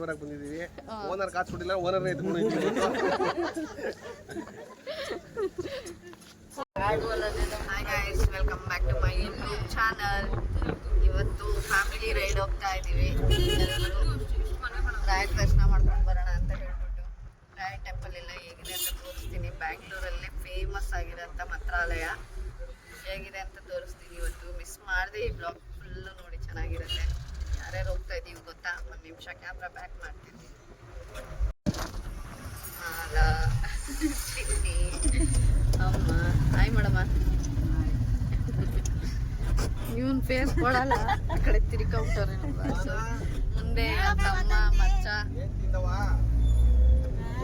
Driver ಆಗಿ ಬಂದಿದ್ದೀವಿ. Owner ಕಾಸು ಕೊಟ್ಟಿಲ್ಲ, ಓನರ್ನೇ ಎತ್ಕೊಂಡು hi guys, welcome back to my YouTube channel. ಇವತ್ತು ಫ್ಯಾಮಿಲಿ ರೈಡ್ ಹೋಗ್ತಾ ಇದ್ದೀವಿ. ರಾಯರ್ ದರ್ಶನ ಮಾಡ್ಕೊಂಡು ಬರೋಣ ಅಂತ ಹೇಳ್ಬಿಟ್ಟು ರಾಯರ್ ಟೆಂಪಲ್ ಎಲ್ಲ ಹೇಗಿದೆ ಅಂತ ತೋರಿಸ್ತೀನಿ. ಬ್ಯಾಂಗ್ಳೂರಲ್ಲೇ ಫೇಮಸ್ ಆಗಿರೋಂಥ ಮಂತ್ರಾಲಯ ಹೇಗಿದೆ ಅಂತ ತೋರಿಸ್ತೀನಿ. ಇವತ್ತು ಮಿಸ್ ಮಾಡಿದೆ ಈ ಬ್ಲಾಗ್ ಫುಲ್ಲು ನೋಡಿ, ಚೆನ್ನಾಗಿರುತ್ತೆ. ಯಾರ್ಯಾರು ಹೋಗ್ತಾ ಇದ್ದೀವಿ ಗೊತ್ತಾ? ಒಂದು ನಿಮಿಷ ಕ್ಯಾಮ್ರಾ ಬ್ಯಾಕ್ ಮಾಡ್ತೀನಿ. ಅಮ್ಮ ಹಾಯ್ ಮಾಡಮ್ಮ. ಇವನ್ ಫೇಸ್ ಕೊಡಲ್ಲ, ಆ ಕಡೆ ತಿರ್ಕೊಂಬಿಟ್ಟವ್ರೆ. ಮುಂದೆ ತಮ್ಮ ಮಚ್ಚ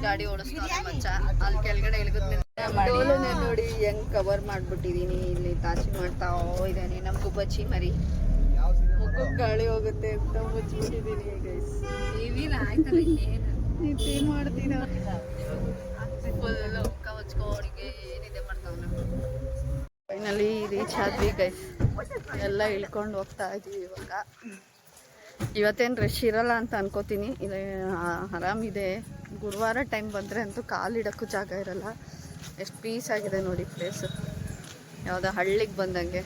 ಗಾಡಿ ಓಡಿಸ್ತಾನೆ ಮಚ್ಚ. ಅಲ್ಲಿ ಕೆಳಗಡೆ ಇಳಿಗೋದ್ಮೇಲೆ ನೋಡಿ ಹೆಂಗ್ ಕವರ್ ಮಾಡ್ಬಿಟ್ಟಿದೀನಿ. ಇಲ್ಲಿ ತಾಚಿ ಮಾಡ್ತಾ ಇದ್ದಾನೆ ನಮ್ಮ ಗುಬ್ಬಚ್ಚಿ ಮರಿ. ಮುಖಕ್ಕೆ ಗಾಳಿ ಹೋಗುತ್ತೆ ಅಂತ ಮುಚ್ಚಿಬಿಟ್ಟಿದೀನಿ ಗೈಸ್. ಏನ್ ಮಾಡ್ತೀನ ಫುಲ್ ಮುಖ ಮುಚ್ಕೋಡಿಗೆ ಏನಿದೆ ಮಾಡ್ತಾವನ. ಫೈನಲಿ ರೀಚ್ ಆದ್ವಿ ಗೈಸ್. ಎಲ್ಲ ಇಳ್ಕೊಂಡು ಹೋಗ್ತಾ ಇದೀವಿ ಇವಾಗ. ಇವತ್ತೇನು ರಶ್ ಇರಲ್ಲ ಅಂತ ಅನ್ಕೋತೀನಿ. ಇದು ಆರಾಮಿದೆ. ಗುರುವಾರ ಟೈಮ್ ಬಂದರೆ ಅಂತೂ ಕಾಲಿಡೋಕ್ಕೂ ಜಾಗ ಇರಲ್ಲ. ಎಷ್ಟು ಪೀಸ್ ಆಗಿದೆ ನೋಡಿ ಪ್ಲೇಸು. ಯಾವುದೋ ಹಳ್ಳಿಗೆ ಬಂದಂಗೆ.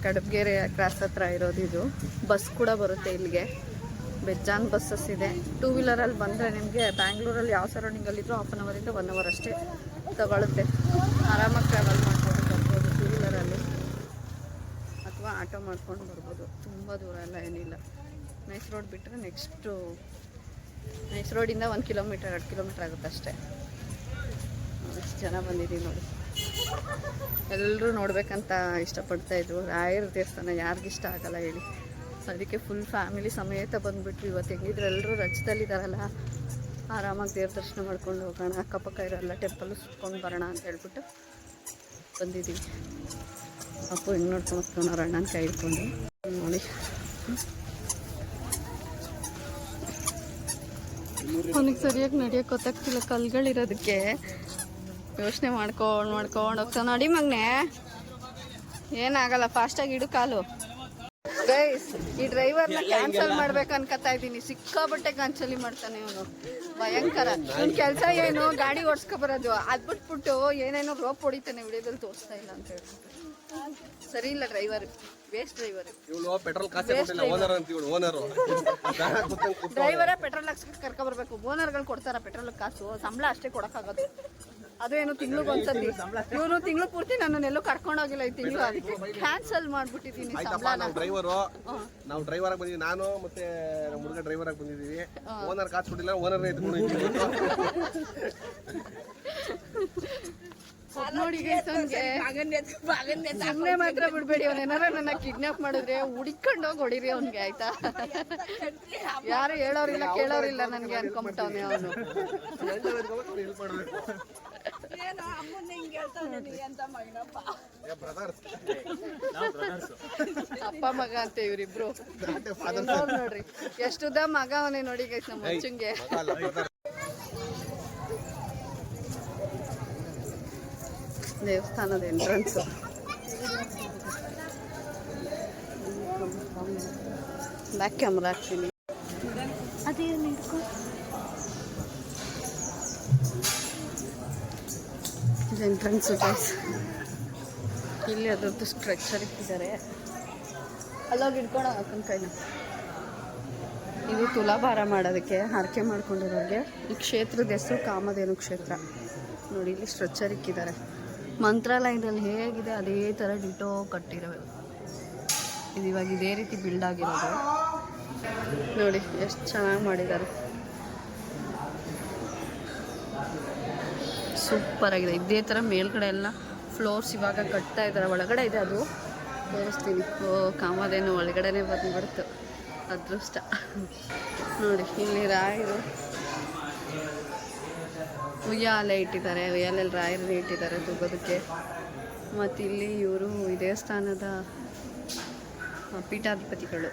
ಕಡಬಗೆರೆ ಕ್ರಾಸ್ ಹತ್ರ ಇರೋದು ಇದು. ಬಸ್ ಕೂಡ ಬರುತ್ತೆ ಇಲ್ಲಿಗೆ. ಬೆಜ್ಜಾನ್ ಬಸ್ಸಸ್ ಇದೆ. ಟೂ ವೀಲರಲ್ಲಿ ಬಂದರೆ ನಿಮಗೆ ಬ್ಯಾಂಗ್ಳೂರಲ್ಲಿ ಯಾವ ಸರೌಂಡಿಂಗಲ್ಲಿದ್ದರೂ ಹಾಫ್ ಆನ್ ಅವರಿಂದ 1 ಅವರ್ ಅಷ್ಟೇ ತಗೊಳುತ್ತೆ. ಆರಾಮಾಗಿ ಟ್ರಾವೆಲ್ ಮಾಡ್ಕೊಂಡು ಬರ್ಬೋದು ಟೂ ವೀಲರಲ್ಲಿ, ಅಥವಾ ಆಟೋ ಮಾಡ್ಕೊಂಡು ಬರ್ಬೋದು. ತುಂಬ ದೂರ ಎಲ್ಲ ಏನಿಲ್ಲ. ನೈಸ್ ರೋಡ್ ಬಿಟ್ಟರೆ ನೆಕ್ಸ್ಟು ನೈಸ್ ರೋಡಿಂದ 1 ಕಿಲೋಮೀಟರ್ 2 ಕಿಲೋಮೀಟರ್ ಆಗುತ್ತೆ ಅಷ್ಟೇ. ಎಷ್ಟು ಜನ ಬಂದಿದ್ದೀವಿ ನೋಡಿ. ಎಲ್ಲರೂ ನೋಡಬೇಕಂತ ಇಷ್ಟಪಡ್ತಾಯಿದ್ರು. ರಾಯರ ದೇವಸ್ಥಾನ ಯಾರಿಗಿಷ್ಟ ಆಗಲ್ಲ ಹೇಳಿ. ಅದಕ್ಕೆ ಫುಲ್ ಫ್ಯಾಮಿಲಿ ಸಮೇತ ಬಂದುಬಿಟ್ವಿ. ಇವತ್ತು ಹೆಂಗಿದ್ರು ಎಲ್ಲರೂ ರಜದಲ್ಲಿದ್ದಾರಲ್ಲ, ಆರಾಮಾಗಿ ದೇವ್ರ ದರ್ಶನ ಮಾಡ್ಕೊಂಡು ಹೋಗೋಣ, ಅಕ್ಕಪಕ್ಕ ಇರೋಲ್ಲ ಟೆಂಪಲ್ ಸುತ್ಕೊಂಡು ಬರೋಣ ಅಂತ ಹೇಳ್ಬಿಟ್ಟು ಬಂದಿದ್ದೀವಿ. ಅಪ್ಪು ಹೆಂಗೆ ನೋಡ್ಕೊಂಡು ಹೋಗ್ತಾನೆ ಅವ್ರ ಅಣ್ಣನ ಕೈ ಹಿಡ್ಕೊಂಡು ನೋಡಿ. ಅವನಿಗೆ ಸರಿಯಾಗಿ ನಡೆಯೋಕೆ ಗೊತ್ತಾಗ್ತಿಲ್ಲ, ಕಲ್ಗಳಿರೋದಕ್ಕೆ ಯೋಚನೆ ಮಾಡ್ಕೊಂಡು ಹೋಗ್ತಾನೆ. ನೋಡಿ ಮಗನೇ, ಏನಾಗಲ್ಲ, ಫಾಸ್ಟಾಗಿ ಇಡು ಕಾಲು. ಗೈಸ್, ಈ ಡ್ರೈವರ್ನ ಕ್ಯಾನ್ಸಲ್ ಮಾಡ್ಬೇಕು ಅನ್ಕೋತಾ ಇದ್ದೀನಿ. ಸಿಕ್ಕಾಬಟ್ಟೆ ಕ್ಯಾನ್ಸಲ್ ಮಾಡ್ತಾನೆ ಅವನು, ಭಯಂಕರ. ಇವ್ನ ಕೆಲಸ ಏನು ಗಾಡಿ ಓಡಿಸ್ಕೊಬರೋದು. ಅದು ಬಿಟ್ಬಿಟ್ಟು ಏನೇನೋ ರೋಪ್ ಹೊಡಿತಾನೆ, ವಿಡಿಯೋದಲ್ಲಿ ತೋರಿಸ್ತಾ ಇಲ್ಲ ಅಂತ ಹೇಳ್ಬಿಟ್ಟು. ಸರಿ ಇಲ್ಲ ಡ್ರೈವರ್, ವೇಸ್ಟ್ ಡ್ರೈವರ್. ಡ್ರೈವರೇ ಪೆಟ್ರೋಲ್ ಹಾಕ್ಸ್ಕೊಂಡು ಕರ್ಕೊಬರ್ಬೇಕು. ಓನರ್ಗಳು ಕೊಡ್ತಾರ ಪೆಟ್ರೋಲ್ ಕಾಸು? ಸಂಬಳ ಅಷ್ಟೇ ಕೊಡೋಕ್ಕಾಗೋದು. ಅದೇನು ತಿಂಗ್ಳಿಗೆ ಒಂದ್ಸತಿ. ಇವನು ತಿಂಗಳು ಪೂರ್ತಿ ನನ್ನನ್ನೆಲ್ಲೂ ಕರ್ಕೊಂಡೋಗಿಲ್ಲ. ಈ ತಿಂಗಳು ಅದಕ್ಕೆ ಕ್ಯಾನ್ಸಲ್ ಮಾಡ್ಬಿಟ್ಟಿದ್ದೀನಿ ಸಂಬಳ. ನಾವು ಡ್ರೈವರ್ ಆಗಿ ಬಂದಿದ್ದೀವಿ. ನಾನು ಮತ್ತೆ ನಮ್ಮ ಹುಡುಗ ಡ್ರೈವರ್ ಆಗಿ ಬಂದಿದ್ದೀವಿ. ಓನರ್ ಕಾಸು ಕೊಟ್ಟಿಲ್ಲ, ಓನರ್ನೇ ಎತ್ಕೊಂಡು ನೋಡಿ. ಸುಮ್ಮನೆ ಮಾತ್ರ ಬಿಡ್ಬೇಡಿ. ಅವನೇನಾರ ನನ್ನ ಕಿಡ್ನಾಪ್ ಮಾಡಿದ್ರೆ ಹುಡಿಕೊಂಡೋಗಿ ಹೊಡಿರಿ ಅವ್ನಿಗೆ, ಆಯ್ತಾ? ಯಾರು ಹೇಳೋರಿಲ್ಲ ಕೇಳೋರಿಲ್ಲ ನನಗೆ ಅನ್ಕೊಂಬಿಟ್ಟವನೇ ಅವನು. ಅಪ್ಪ ಮಗ ಅಂತ ಇವ್ರಿಬ್ರು ನೋಡ್ರಿ. ಎಷ್ಟುದ್ದ ಮಗ ಅವನೇ ನೋಡಿ ಗೈಸ್ ನಮ್ಮ ಮುಂಚಂಗೆ. ದೇವಸ್ಥಾನದ ಎಂಟ್ರೆನ್ಸ್. ಬ್ಯಾಕ್ ಕ್ಯಾಮ್ರಾ ಹಾಕ್ತೀನಿ. ಅದೇನು ಹಿಡ್ಕೊ. ಇದು ಎಂಟ್ರೆನ್ಸು ಗೈಸ್. ಇಲ್ಲಿ ಅದ್ರದ್ದು ಸ್ಟ್ರಕ್ಚರ್ ಇಟ್ಟಿದ್ದಾರೆ. ಅಲ್ಲೋಗಿ ಹಿಡ್ಕೊಂಡು ಹಾಕೊಂಡು ಕೈನ. ಇದು ತುಲಾಭಾರ ಮಾಡೋದಕ್ಕೆ ಹರಕೆ ಮಾಡ್ಕೊಂಡಿರೋರಿಗೆ. ಈ ಕ್ಷೇತ್ರದ ಹೆಸರು ಕಾಮಧೇನು ಕ್ಷೇತ್ರ. ನೋಡಿ, ಇಲ್ಲಿ ಸ್ಟ್ರಕ್ಚರ್ ಇಕ್ಕಿದ್ದಾರೆ. ಮಂತ್ರಾಲಯದಲ್ಲಿ ಹೇಗಿದೆ ಅದೇ ಥರ ಡಿಟೋ ಕಟ್ಟಿರೋದು. ಇದು ಇವಾಗ ಇದೇ ರೀತಿ ಬಿಲ್ಡ್ ಆಗಿರೋದು. ನೋಡಿ ಎಷ್ಟು ಚೆನ್ನಾಗಿ ಮಾಡಿದ್ದಾರೆ. ಸೂಪರ್ ಆಗಿದೆ. ಇದೇ ಥರ ಮೇಲ್ಗಡೆ ಎಲ್ಲ ಫ್ಲೋರ್ಸ್ ಇವಾಗ ಕಟ್ತಾ ಇದ್ದಾರೆ. ಒಳಗಡೆ ಇದೆ, ಅದು ತೋರಿಸ್ತೀನಿ. ಕಾಮಧೇನು ಒಳಗಡೆನೇ ಬಂದುಬಿಡ್ತು. ಅದೃಷ್ಟ ನೋಡಿ. ಇಲ್ಲಿ ರಾಯರು ಉಯ್ಯಾಲೆ ಇಟ್ಟಿದ್ದಾರೆ. ಉಯ್ಯಾಲೆಲ್ಲಿ ರಾಯರನ್ನೇ ಇಟ್ಟಿದ್ದಾರೆ ತೂಗೋದಕ್ಕೆ. ಮತ್ತು ಇಲ್ಲಿ ಇವರು ಈ ದೇವಸ್ಥಾನದ ಪೀಠಾಧಿಪತಿಗಳು.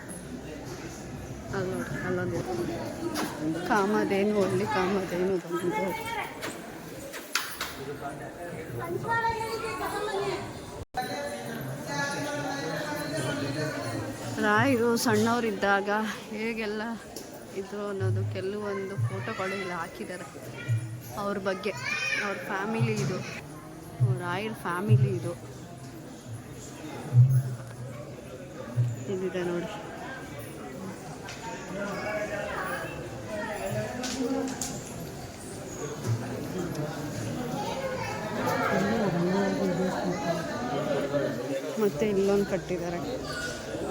ಅಲ್ಲಿ ನೋಡಿ, ಅಲ್ಲೊಂದು ಕಾಮಧೇನು. ಅಲ್ಲಿ ಕಾಮಧೇನು ಬಂದು ರಾಯರು ಸಣ್ಣವರಿದ್ದಾಗ ಹೇಗೆಲ್ಲ ಇದು ಅನ್ನೋದು ಕೆಲವೊಂದು ಫೋಟೋಗಳು ಇಲ್ಲಿ ಹಾಕಿದ್ದಾರೆ ಅವ್ರ ಬಗ್ಗೆ, ಅವ್ರ ಫ್ಯಾಮಿಲಿ ಇದು, ರಾಯರ್ ಫ್ಯಾಮಿಲಿ ಇದು ಇದಿದೆ ನೋಡಿ. ಮತ್ತೆ ಇಲ್ಲೊಂದು ಕಟ್ಟಿದ್ದಾರೆ,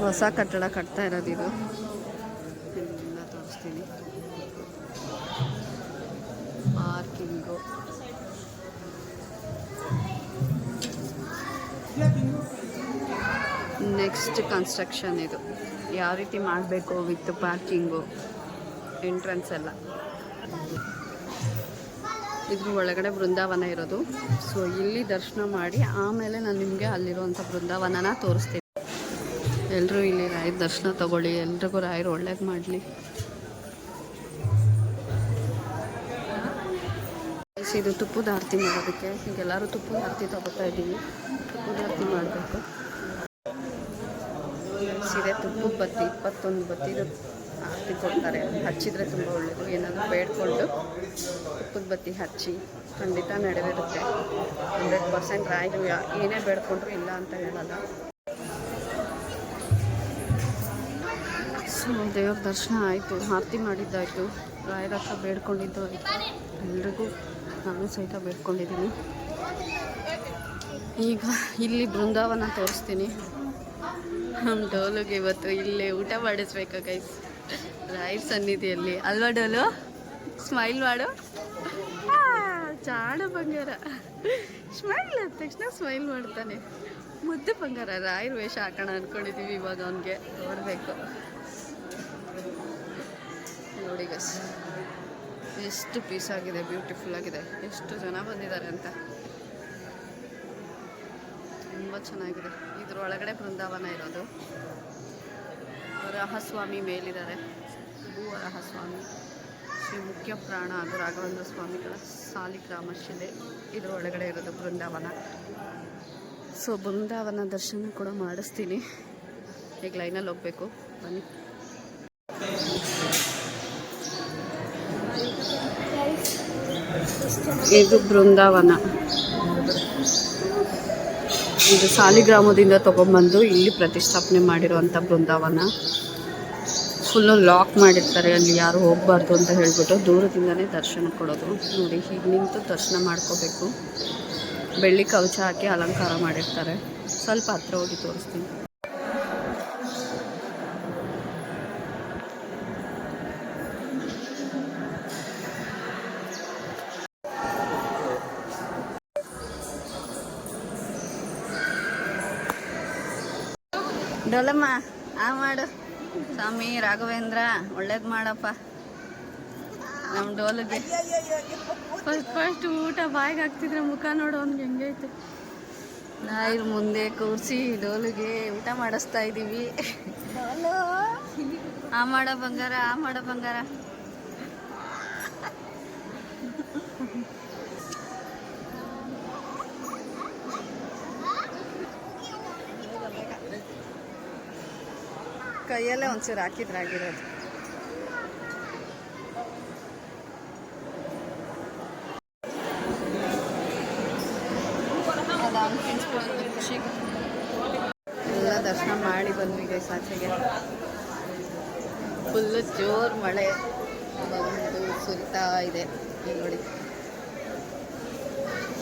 ಹೊಸ ಕಟ್ಟಡ ಕಟ್ತಾ ಇರೋದು ಇದು. ಇಲ್ಲಿಂದ ತೋರಿಸ್ತೀನಿ. ಪಾರ್ಕಿಂಗು, ನೆಕ್ಸ್ಟ್ ಕನ್ಸ್ಟ್ರಕ್ಷನ್ ಇದು ಯಾವ ರೀತಿ ಮಾಡಬೇಕು ವಿತ್ ಪಾರ್ಕಿಂಗು, ಎಂಟ್ರೆನ್ಸ್ ಎಲ್ಲ. ಇದ್ರ ಒಳಗಡೆ ಬೃಂದಾವನ ಇರೋದು. ಸೊ ಇಲ್ಲಿ ದರ್ಶನ ಮಾಡಿ ಆಮೇಲೆ ನಾನು ನಿಮಗೆ ಅಲ್ಲಿರುವಂಥ ಬೃಂದಾವನನ ತೋರಿಸ್ತೀನಿ. ಎಲ್ಲರೂ ಇಲ್ಲಿ ರಾಯರ ದರ್ಶನ ತಗೊಳ್ಳಿ, ಎಲ್ರಿಗೂ ರಾಯರು ಒಳ್ಳೇದು ಮಾಡಲಿ. ಇದು ತುಪ್ಪದ ಆರತಿ ಮಾಡೋದಕ್ಕೆ, ಈಗ ಎಲ್ಲರೂ ತುಪ್ಪದ ಆರತಿ ತಗೋತಾ ಇದ್ದೀವಿ. ತುಪ್ಪದ ಆರತಿ ಮಾಡಬೇಕು. ಸೀರೆ ತುಪ್ಪದ ಬತ್ತಿ 21 ಬತ್ತಿದು ಆರತಿ ಕೊಡ್ತಾರೆ, ಹಚ್ಚಿದರೆ ತುಂಬ ಒಳ್ಳೆಯದು. ಏನಾದರೂ ಬೇಡ್ಕೊಂಡು ತುಪ್ಪದ ಬತ್ತಿ ಹಚ್ಚಿ ಖಂಡಿತ ನಡೆದಿರುತ್ತೆ. 100% ರಾಯರು ಏನೇ ಬೇಡ್ಕೊಂಡ್ರು ಇಲ್ಲ ಅಂತ ಹೇಳಲ್ಲ. ಸೊ ದೇವ್ರ ದರ್ಶನ ಆಯಿತು, ಆರತಿ ಮಾಡಿದ್ದಾಯಿತು, ರಾಯರ ಹತ್ರ ಬೇಡ್ಕೊಂಡಿದ್ದು ಆಯಿತು. ಎಲ್ರಿಗೂ ನಾನು ಸಹಿತ ಬೇಡ್ಕೊಂಡಿದ್ದೀನಿ. ಈಗ ಇಲ್ಲಿ ಬೃಂದಾವನ ತೋರಿಸ್ತೀನಿ. ನಮ್ಮ ಡೋಲುಗೆ ಇವತ್ತು ಇಲ್ಲೇ ಊಟ ಮಾಡಿಸ್ಬೇಕಾ ಗೈಸ್, ರಾಯರ್ ಸನ್ನಿಧಿಯಲ್ಲಿ ಅಲ್ವಾ ಡೋಲು? ಸ್ಮೈಲ್ ಮಾಡು, ಜಾಡ ಬಂಗಾರ. ಸ್ಮೈಲ್ ಆದ ತಕ್ಷಣ ಸ್ಮೈಲ್ ಮಾಡ್ತಾನೆ, ಮುದ್ದು ಬಂಗಾರ. ರಾಯರ್ ವೇಷ ಹಾಕೋಣ ಅಂದ್ಕೊಂಡಿದ್ದೀವಿ ಇವಾಗ, ಅವನಿಗೆ ನೋಡಬೇಕು. ನೋಡಿ ಗೈಸ್ ಎಷ್ಟು ಪೀಸ್ ಆಗಿದೆ, ಬ್ಯೂಟಿಫುಲ್ ಆಗಿದೆ. ಎಷ್ಟು ಜನ ಬಂದಿದ್ದಾರೆ ಅಂತ, ತುಂಬ ಚೆನ್ನಾಗಿದೆ. ಇದ್ರ ಒಳಗಡೆ ಬೃಂದಾವನ ಇರೋದು. ವರಹಸ್ವಾಮಿ ಮೇಲಿದ್ದಾರೆ, ಭೂವರಹಸ್ವಾಮಿ, ಶ್ರೀ ಮುಖ್ಯ ಪ್ರಾಣ ಹಾಗೂ ರಾಘವೇಂದ್ರ ಸ್ವಾಮಿಗಳ ಸಾಲಿಗ್ರಾಮ ಶಿಲೆ ಇದ್ರ ಒಳಗಡೆ ಇರೋದು ಬೃಂದಾವನ. ಸೊ ಬೃಂದಾವನ ದರ್ಶನ ಕೂಡ ಮಾಡಿಸ್ತೀನಿ. ಈಗ ಲೈನಲ್ಲಿ ಹೋಗಬೇಕು, ಬನ್ನಿ. ಇದು ಬೃಂದಾವನ. ಇದು ಸಾಲಿಗ್ರಾಮದಿಂದ ತೊಗೊಂಬಂದು ಇಲ್ಲಿ ಪ್ರತಿಷ್ಠಾಪನೆ ಮಾಡಿರುವಂಥ ಬೃಂದಾವನ. ಫುಲ್ಲು ಲಾಕ್ ಮಾಡಿರ್ತಾರೆ, ಅಲ್ಲಿ ಯಾರು ಹೋಗಬಾರ್ದು ಅಂತ ಹೇಳ್ಬಿಟ್ಟು ದೂರದಿಂದನೇ ದರ್ಶನ ಕೊಡೋದು. ನೋಡಿ ಹೀಗೆ ನಿಂತು ದರ್ಶನ ಮಾಡ್ಕೋಬೇಕು. ಬೆಳ್ಳಿ ಕವಚ ಹಾಕಿ ಅಲಂಕಾರ ಮಾಡಿರ್ತಾರೆ. ಸ್ವಲ್ಪ ಹತ್ರ ಹೋಗಿ ತೋರಿಸ್ತೀನಿ. ಡೋಲಮ್ಮ ಮಾಡು ಸ್ವಾಮಿ ರಾಘವೇಂದ್ರ, ಒಳ್ಳೇದು ಮಾಡಪ್ಪ ನಮ್ಮ ಡೋಲಿಗೆ. ಫಸ್ಟ್ ಊಟ ಬಾಯಿಗೆ ಹಾಕ್ತಿದ್ರೆ ಮುಖ ನೋಡು ಅವ್ನಿಗೆ ಹೆಂಗೈತೆ. ರಾಯರು ಮುಂದೆ ಕೂರಿಸಿ ಡೋಲಿಗೆ ಊಟ ಮಾಡಿಸ್ತಾ ಇದ್ದೀವಿ. ಮಾಡೋ ಬಂಗಾರ, ಮಾಡೋ ಬಂಗಾರ. ಕೈಯಲ್ಲೇ ಒಂಚೂರು ಹಾಕಿದ್ರಾಗಿರೋದು. ಎಲ್ಲ ದರ್ಶನ ಮಾಡಿ ಬಂದ್ವಿ ಗೈಸ್. ಆಚೆಗೆ ಫುಲ್ಲು ಜೋರು ಮಳೆ ಬಂದು ಸುರಿತಾ ಇದೆ ನೋಡಿ.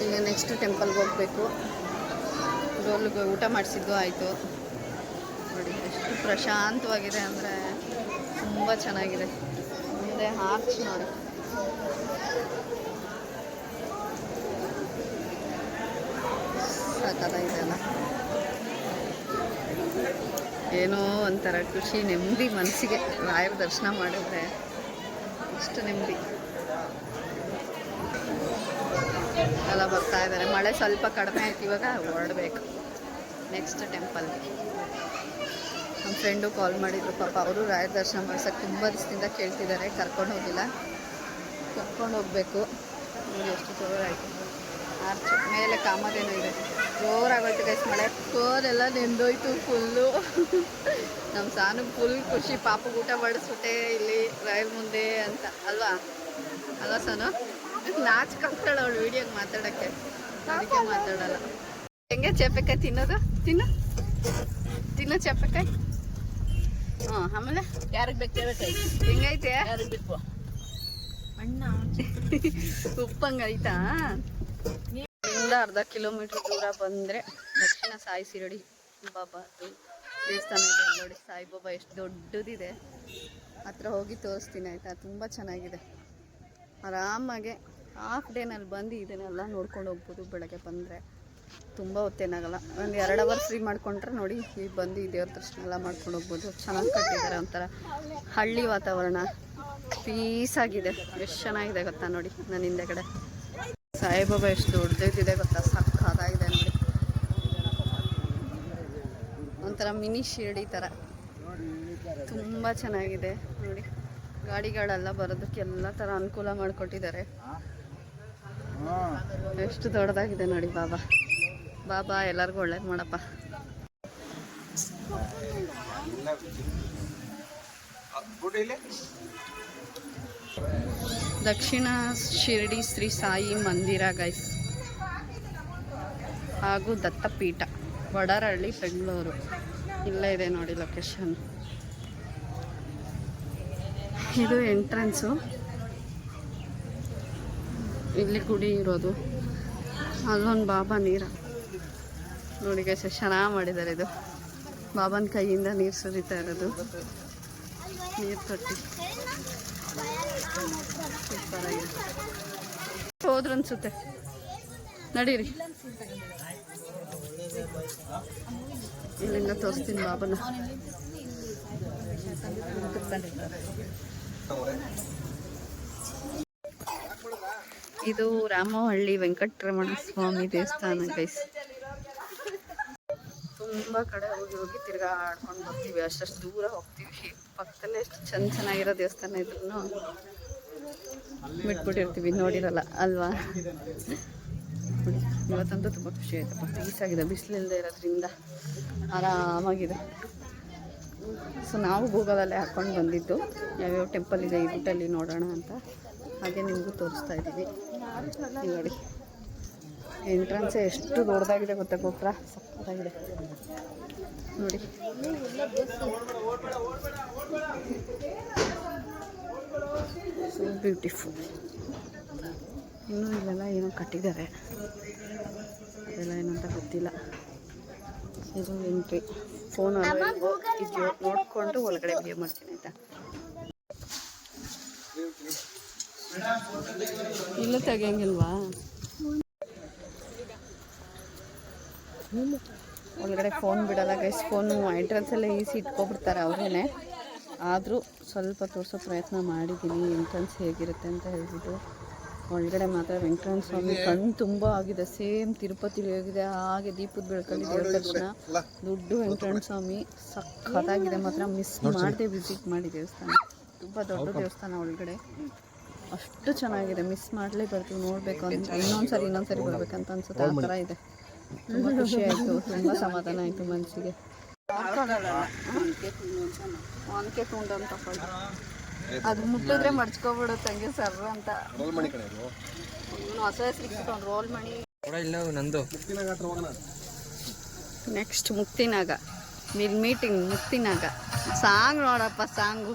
ಈಗ ನೆಕ್ಸ್ಟ್ ಟೆಂಪಲ್ಗೆ ಹೋಗಬೇಕು. ಡೋಲ್ಗೆ ಊಟ ಮಾಡಿಸಿದ್ದು ಆಯಿತು. ನೋಡಿ ಎಷ್ಟು ಪ್ರಶಾಂತವಾಗಿದೆ ಅಂದರೆ ತುಂಬ ಚೆನ್ನಾಗಿದೆ. ಮುಂದೆ ಆರ್ಚ್ ನೋಡಿ, ಸಾಕಾಗಿದೆ ಅಲ್ಲ. ಏನೋ ಒಂಥರ ಖುಷಿ, ನೆಮ್ಮದಿ ಮನಸ್ಸಿಗೆ. ರಾಯರ ದರ್ಶನ ಮಾಡಿದ್ರೆ ಇಷ್ಟು ನೆಮ್ಮದಿ. ಎಲ್ಲ ಬರ್ತಾ ಇದ್ದಾರೆ. ಮಳೆ ಸ್ವಲ್ಪ ಕಡಿಮೆ ಆಯ್ತು, ಇವಾಗ ಹೊರಡಬೇಕು ನೆಕ್ಸ್ಟ್ ಟೆಂಪಲ್ಗೆ. ನಮ್ಮ ಫ್ರೆಂಡು ಕಾಲ್ ಮಾಡಿದ್ರು, ಪಾಪ ಅವರು ರಾಯರ ದರ್ಶನ ಮಾಡ್ಸೋಕ್ಕೆ ತುಂಬ ದಿವಸದಿಂದ ಕೇಳ್ತಿದ್ದಾರೆ. ಕರ್ಕೊಂಡು ಹೋಗಿಲ್ಲ, ಕರ್ಕೊಂಡು ಹೋಗಬೇಕು. ನೋಡಿ ಎಷ್ಟು ಜೋರಾಯಿತು. ಆರ್ಚು ಮೇಲೆ ಕಾಮಧೇನು ಇದೆ. ಜೋರಾಗೋಯ್ತು ಗೈಸ್ ಮಳೆ. ಕೋಲೆಲ್ಲ ನೆಂದೋಯ್ತು ಫುಲ್ಲು. ನಮ್ಮ ಸಾನು ಫುಲ್ ಖುಷಿ, ಪಾಪಗೆ ಊಟ ಬಡಿಸ್ಬಿಟ್ಟೆ ಇಲ್ಲಿ ರೈಲ್ ಮುಂದೆ ಅಂತ ಅಲ್ವಾ ಸಾನು? ನಾಚ್ಕೊಂತಾಳೆ ಅವಳು ವೀಡಿಯೋಗೆ ಮಾತಾಡೋಕ್ಕೆ, ಅದಕ್ಕೆ ಮಾತಾಡಲ್ಲ. ಹೆಂಗೆ ಚೇಪೆಕಾಯಿ ತಿನ್ನೋದು? ತಿನ್ನೋ ಚೇಪೆಕಾಯಿ. ಆಮೇಲೆ ಯಾರಿಗೆ ಬೇಕು ಚೇಪೆಕಾಯಿ? ಹೆಂಗೈತೆ? ಯಾರಿಗೆ ಬೇಕು? ಅಣ್ಣ ಉಪ್ಪಂಗೈತಾ? ಇಲ್ಲಿಂದ ಅರ್ಧ ಕಿಲೋಮೀಟ್ರ್ ದೂರ ಬಂದರೆ ದಕ್ಷಿಣ ಸಾಯಿ ಶಿರಡಿ ಬಾಬಾದು ದೇವಸ್ಥಾನ ಇದೆ ನೋಡಿ. ಸಾಯಿಬಾಬಾ ಎಷ್ಟು ದೊಡ್ಡದಿದೆ, ಹತ್ರ ಹೋಗಿ ತೋರಿಸ್ತೀನಿ ಆಯಿತಾ. ತುಂಬ ಚೆನ್ನಾಗಿದೆ. ಆರಾಮಾಗೆ ಹಾಫ್ ಡೇನಲ್ಲಿ ಬಂದು ಇದನ್ನೆಲ್ಲ ನೋಡ್ಕೊಂಡು ಹೋಗ್ಬೋದು. ಬೆಳಗ್ಗೆ ಬಂದರೆ ತುಂಬ ಹೊತ್ತೇನಾಗಲ್ಲ. ಒಂದು 2 ಅವರ್ ಫ್ರೀ ಮಾಡ್ಕೊಂಡ್ರೆ ನೋಡಿ ಈಗ ಬಂದು ಈ ದೇವ್ರ ದರ್ಶನ ಎಲ್ಲ ಮಾಡ್ಕೊಂಡು ಹೋಗ್ಬೋದು. ಚೆನ್ನಾಗಿ ಕಟ್ಟಿದ್ದಾರೆ, ಒಂಥರ ಹಳ್ಳಿ ವಾತಾವರಣ, ಪೀಸಾಗಿದೆ. ಎಷ್ಟು ಚೆನ್ನಾಗಿದೆ ಗೊತ್ತಾ ನೋಡಿ. ನನ್ನ ಹಿಂದೆಗಡೆ ಸಾಯಿಬಾಬಾ ಎಷ್ಟು ದೊಡ್ಡದಿದೆ ಗೊತ್ತಾ, ಸಕ್ಕತ್ತಾಗಿದೆ ನೋಡಿ. ಒಂಥರ ಮಿನಿ ಶಿರಡಿ ಥರ ತುಂಬ ಚೆನ್ನಾಗಿದೆ ನೋಡಿ. ಗಾಡಿಗಳೆಲ್ಲ ಬರೋದಕ್ಕೆ ಎಲ್ಲ ಥರ ಅನುಕೂಲ ಮಾಡಿಕೊಟ್ಟಿದ್ದಾರೆ. ಎಷ್ಟು ದೊಡ್ಡದಾಗಿದೆ ನೋಡಿ. ಬಾಬಾ ಎಲ್ಲರಿಗೂ ಒಳ್ಳೇದು ಮಾಡಪ್ಪ. ದಕ್ಷಿಣ ಶಿರಡಿ ಶ್ರೀ ಸಾಯಿ ಮಂದಿರ ಗೈಸ್, ಹಾಗೂ ದತ್ತಪೀಠ, ವಡರಳ್ಳಿ, ಬೆಂಗಳೂರು. ಇಲ್ಲೇ ಇದೆ ನೋಡಿ ಲೊಕೇಶನ್. ಇದು ಎಂಟ್ರೆನ್ಸು. ಇಲ್ಲಿ ಗುಡಿ ಇರೋದು. ಅಲ್ಲೊಂದು ಬಾಬಾ ನೀರು ನೋಡಿ ಗೈಸ್, ಚೆನ್ನಾಗಿ ಮಾಡಿದ್ದಾರೆ. ಇದು ಬಾಬನ ಕೈಯಿಂದ ನೀರು ಸುರಿತಾ ಇರೋದು, ನೀರು ತೊಟ್ಟಿ ಸೂಪರಾಗಿದೆ. ಹೋದ್ರು ಅನ್ಸುತ್ತೆ, ನಡೀರಿ. ಇಲ್ಲಿಂದ ತೋರಿಸ್ತೀನಿ ಬಾಬನ. ಇದು ರಾಮಹಳ್ಳಿ ವೆಂಕಟರಮಣ ಸ್ವಾಮಿ ದೇವಸ್ಥಾನ ಗೈಸ್. ತುಂಬ ಕಡೆ ಹೋಗಿ ತಿರ್ಗಾಡ್ಕೊಂಡು ಬರ್ತೀವಿ, ಅಷ್ಟು ದೂರ ಹೋಗ್ತೀವಿ. ಪಕ್ಕದಲ್ಲೇ ಎಷ್ಟು ಚೆನ್ನಾಗಿರೋ ದೇವಸ್ಥಾನ ಇದ್ರೂ ಬಿಟ್ಬಿಟ್ಟಿರ್ತೀವಿ, ನೋಡಿರಲ್ಲ ಅಲ್ವಾ. ಇವತ್ತಂತೂ ತುಂಬ ಖುಷಿ ಆಯ್ತಪ್ಪ, ಪೀಸಾಗಿದೆ. ಬಿಸಿಲಿಲ್ಲದೆ ಇರೋದ್ರಿಂದ ಆರಾಮಾಗಿದೆ. ಸೊ ನಾವು ಗೂಗಲಲ್ಲೇ ಹಾಕ್ಕೊಂಡು ಬಂದಿದ್ದು ಯಾವ್ಯಾವ ಟೆಂಪಲ್ ಇದೆ ಈ ರೂಟಲ್ಲಿ ನೋಡೋಣ ಅಂತ. ಹಾಗೆ ನಿಮಗೂ ತೋರಿಸ್ತಾ ಇದ್ದೀವಿ ನೋಡಿ. ಎಂಟ್ರೆನ್ಸೇ ಎಷ್ಟು ದೊಡ್ಡದಾಗಿದೆ ಗೊತ್ತಾ, ಗೋಪುರ ಸಕ್ಕತ್ತಾಗಿದೆ ನೋಡಿ. So beautiful. ಇನ್ನೂ ಇಲ್ಲೆಲ್ಲ ಏನೋ ಕಟ್ಟಿದ್ದಾರೆ, ಅದೆಲ್ಲ ಏನಂತ ಗೊತ್ತಿಲ್ಲ. ಇದು ಎಂಟ್ರಿ. ಫೋನ್ ಇದೆಯೋ ನೋಡಿಕೊಂಡು ಒಳಗಡೆ ವಿಡಿಯೋ ಮಾಡ್ತೀನಿ ಆಯಿತಾ. ಇಲ್ಲ ತೆಗಿಯಂಗಿಲ್ವಾ? ಒಳಗಡೆ ಫೋನ್ ಬಿಡಲ್ಲ ಗೈಸ್. ಫೋನು ಎಂಟ್ರೆನ್ಸಲ್ಲೇ ಈಸಿ ಇಟ್ಕೊಬಿಡ್ತಾರೆ ಅವರೇನೆ. ಆದರೂ ಸ್ವಲ್ಪ ತೋರಿಸೋ ಪ್ರಯತ್ನ ಮಾಡಿದ್ದೀನಿ ಎಂಟ್ರೆನ್ಸ್ ಹೇಗಿರುತ್ತೆ ಅಂತ ಹೇಳ್ಬಿಟ್ಟು. ಒಳಗಡೆ ಮಾತ್ರ ವೆಂಕಟರಮಣ ಸ್ವಾಮಿ ಕಣ್ಣು ತುಂಬ ಆಗಿದೆ, ಸೇಮ್ ತಿರುಪತಿಲಿ ಹೋಗಿದೆ ಹಾಗೆ. ದೀಪದ ಬೆಳಕಲ್ಲಿ ದೇವ್ರ ದರ್ಶನ, ದೊಡ್ಡ ವೆಂಕಟರಮಣ ಸ್ವಾಮಿ ಸಕ್ಕತ್ತಾಗಿದೆ ಮಾತ್ರ. ಮಿಸ್ ಮಾಡದೆ ವಿಸಿಟ್ ಮಾಡಿ ದೇವಸ್ಥಾನ. ತುಂಬ ದೊಡ್ಡ ದೇವಸ್ಥಾನ, ಒಳಗಡೆ ಅಷ್ಟು ಚೆನ್ನಾಗಿದೆ. ಮಿಸ್ ಮಾಡಲೇ ಬರ್ತೀವಿ, ನೋಡಬೇಕು ಅಂತ ಇನ್ನೊಂದ್ಸರಿ ಬರ್ಬೇಕಂತ ಅನ್ಸುತ್ತೆ. ಆ ಥರ ಇದೆ. ತುಂಬ ಖುಷಿ ಆಯಿತು, ತುಂಬ ಸಮಾಧಾನ ಆಯಿತು ಮನಸ್ಸಿಗೆ. ಒನಕೆ ತುಂಡು ಅಂತ ಅದು ಮುಟ್ಟಿದ್ರೆ ಮಡ್ಚ್ಕೊಬಿಡುತ್ತೆ ಹಂಗೆ ಸರ್ ಅಂತ. ಹೊಸ ಹೆಸರು ರೋಲ್ ಮಣಿ. ನೆಕ್ಸ್ಟ್ ಮುಕ್ತಿನಾಗ ಮೀಟಿಂಗ್. ಮುಕ್ತಿನಾಗ ಸಾಂಗ್ ನೋಡಪ್ಪ, ಸಾಂಗು